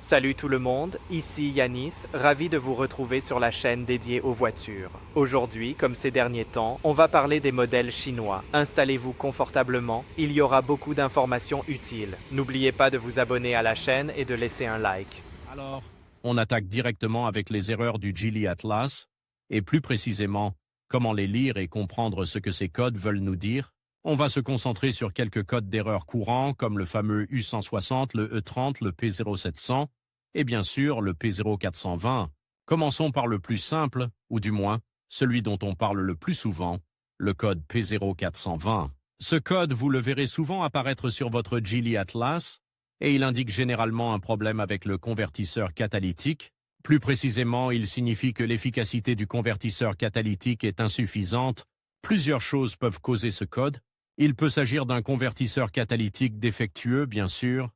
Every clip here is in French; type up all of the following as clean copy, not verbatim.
Salut tout le monde, ici Yanis, ravi de vous retrouver sur la chaîne dédiée aux voitures. Aujourd'hui, comme ces derniers temps, on va parler des modèles chinois. Installez-vous confortablement, il y aura beaucoup d'informations utiles. N'oubliez pas de vous abonner à la chaîne et de laisser un like. Alors, on attaque directement avec les erreurs du Geely Atlas, et plus précisément, comment les lire et comprendre ce que ces codes veulent nous dire. On va se concentrer sur quelques codes d'erreur courants, comme le fameux U160, le E30, le P0700, et bien sûr le P0420. Commençons par le plus simple, ou du moins, celui dont on parle le plus souvent, le code P0420. Ce code, vous le verrez souvent apparaître sur votre Geely Atlas, et il indique généralement un problème avec le convertisseur catalytique. Plus précisément, il signifie que l'efficacité du convertisseur catalytique est insuffisante. Plusieurs choses peuvent causer ce code. Il peut s'agir d'un convertisseur catalytique défectueux, bien sûr,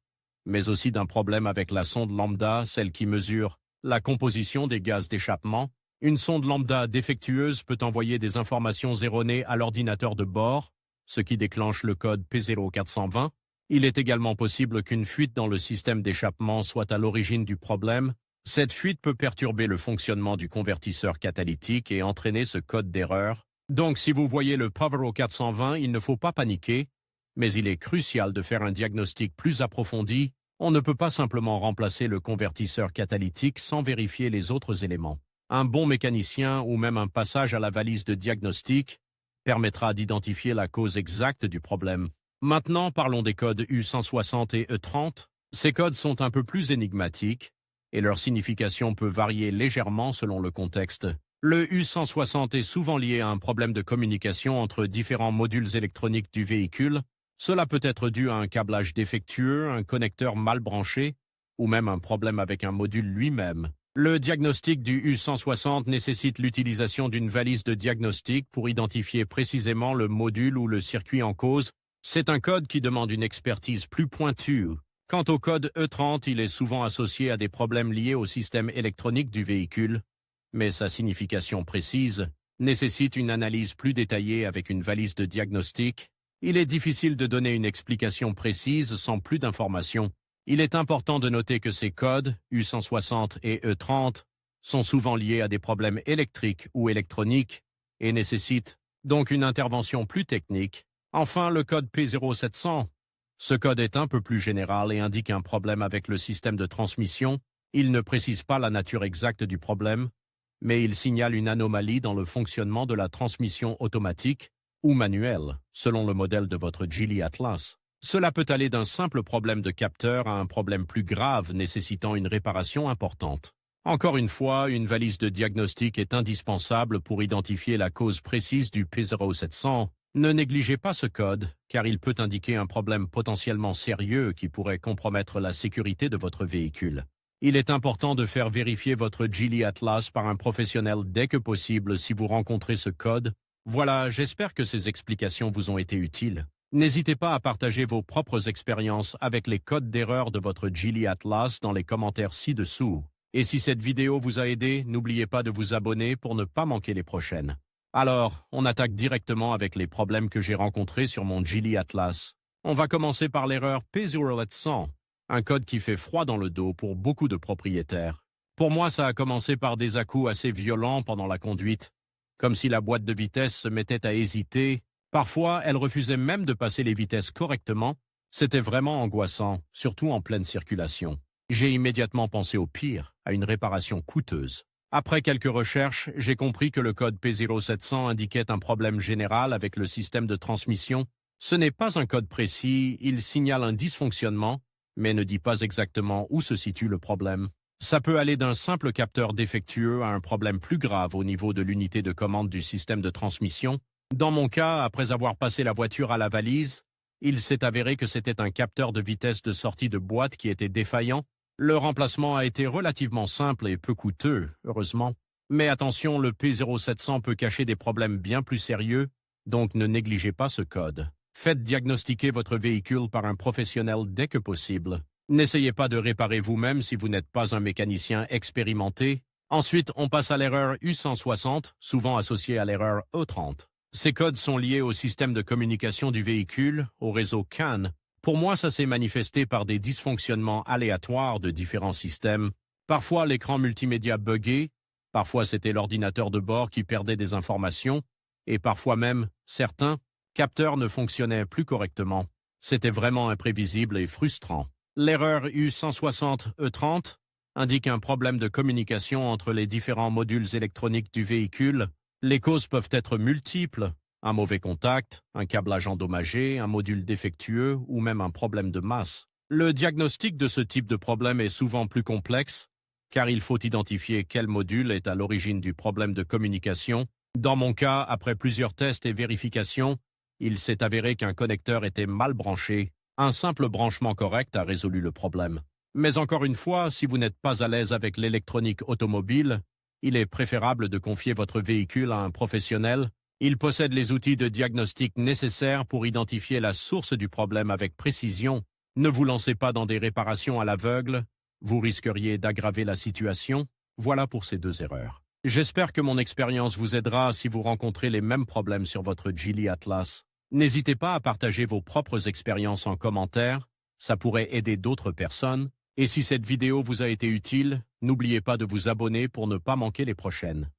mais aussi d'un problème avec la sonde lambda, celle qui mesure la composition des gaz d'échappement. Une sonde lambda défectueuse peut envoyer des informations erronées à l'ordinateur de bord, ce qui déclenche le code P0420. Il est également possible qu'une fuite dans le système d'échappement soit à l'origine du problème. Cette fuite peut perturber le fonctionnement du convertisseur catalytique et entraîner ce code d'erreur. Donc si vous voyez le P0420, il ne faut pas paniquer, mais il est crucial de faire un diagnostic plus approfondi. On ne peut pas simplement remplacer le convertisseur catalytique sans vérifier les autres éléments. Un bon mécanicien ou même un passage à la valise de diagnostic permettra d'identifier la cause exacte du problème. Maintenant, parlons des codes U160 et E30. Ces codes sont un peu plus énigmatiques et leur signification peut varier légèrement selon le contexte. Le U160 est souvent lié à un problème de communication entre différents modules électroniques du véhicule. Cela peut être dû à un câblage défectueux, un connecteur mal branché ou même un problème avec un module lui-même. Le diagnostic du U160 nécessite l'utilisation d'une valise de diagnostic pour identifier précisément le module ou le circuit en cause. C'est un code qui demande une expertise plus pointue. Quant au code E30, il est souvent associé à des problèmes liés au système électronique du véhicule, mais sa signification précise nécessite une analyse plus détaillée avec une valise de diagnostic. Il est difficile de donner une explication précise sans plus d'informations. Il est important de noter que ces codes, U160 et E30, sont souvent liés à des problèmes électriques ou électroniques et nécessitent donc une intervention plus technique. Enfin, le code P0700. Ce code est un peu plus général et indique un problème avec le système de transmission. Il ne précise pas la nature exacte du problème, mais il signale une anomalie dans le fonctionnement de la transmission automatique ou manuelle, selon le modèle de votre Geely Atlas. Cela peut aller d'un simple problème de capteur à un problème plus grave nécessitant une réparation importante. Encore une fois, une valise de diagnostic est indispensable pour identifier la cause précise du P0700. Ne négligez pas ce code, car il peut indiquer un problème potentiellement sérieux qui pourrait compromettre la sécurité de votre véhicule. Il est important de faire vérifier votre Geely Atlas par un professionnel dès que possible si vous rencontrez ce code. Voilà, j'espère que ces explications vous ont été utiles. N'hésitez pas à partager vos propres expériences avec les codes d'erreur de votre Geely Atlas dans les commentaires ci-dessous. Et si cette vidéo vous a aidé, n'oubliez pas de vous abonner pour ne pas manquer les prochaines. Alors, on attaque directement avec les problèmes que j'ai rencontrés sur mon Geely Atlas. On va commencer par l'erreur P0700, un code qui fait froid dans le dos pour beaucoup de propriétaires. Pour moi, ça a commencé par des à-coups assez violents pendant la conduite, comme si la boîte de vitesse se mettait à hésiter. Parfois, elle refusait même de passer les vitesses correctement. C'était vraiment angoissant, surtout en pleine circulation. J'ai immédiatement pensé au pire, à une réparation coûteuse. Après quelques recherches, j'ai compris que le code P0700 indiquait un problème général avec le système de transmission. Ce n'est pas un code précis, il signale un dysfonctionnement, mais ne dit pas exactement où se situe le problème. Ça peut aller d'un simple capteur défectueux à un problème plus grave au niveau de l'unité de commande du système de transmission. Dans mon cas, après avoir passé la voiture à la valise, il s'est avéré que c'était un capteur de vitesse de sortie de boîte qui était défaillant. Le remplacement a été relativement simple et peu coûteux, heureusement. Mais attention, le P0700 peut cacher des problèmes bien plus sérieux, donc ne négligez pas ce code. Faites diagnostiquer votre véhicule par un professionnel dès que possible. N'essayez pas de réparer vous-même si vous n'êtes pas un mécanicien expérimenté. Ensuite, on passe à l'erreur U160, souvent associée à l'erreur E30. Ces codes sont liés au système de communication du véhicule, au réseau CAN. Pour moi, ça s'est manifesté par des dysfonctionnements aléatoires de différents systèmes. Parfois, l'écran multimédia buggait, parfois c'était l'ordinateur de bord qui perdait des informations, et parfois même, certains capteurs ne fonctionnaient plus correctement. C'était vraiment imprévisible et frustrant. L'erreur U160E30 indique un problème de communication entre les différents modules électroniques du véhicule. Les causes peuvent être multiples: un mauvais contact, un câblage endommagé, un module défectueux ou même un problème de masse. Le diagnostic de ce type de problème est souvent plus complexe, car il faut identifier quel module est à l'origine du problème de communication. Dans mon cas, après plusieurs tests et vérifications, il s'est avéré qu'un connecteur était mal branché. Un simple branchement correct a résolu le problème. Mais encore une fois, si vous n'êtes pas à l'aise avec l'électronique automobile, il est préférable de confier votre véhicule à un professionnel. Il possède les outils de diagnostic nécessaires pour identifier la source du problème avec précision. Ne vous lancez pas dans des réparations à l'aveugle, vous risqueriez d'aggraver la situation. Voilà pour ces 2 erreurs. J'espère que mon expérience vous aidera si vous rencontrez les mêmes problèmes sur votre Geely Atlas. N'hésitez pas à partager vos propres expériences en commentaire, ça pourrait aider d'autres personnes. Et si cette vidéo vous a été utile, n'oubliez pas de vous abonner pour ne pas manquer les prochaines.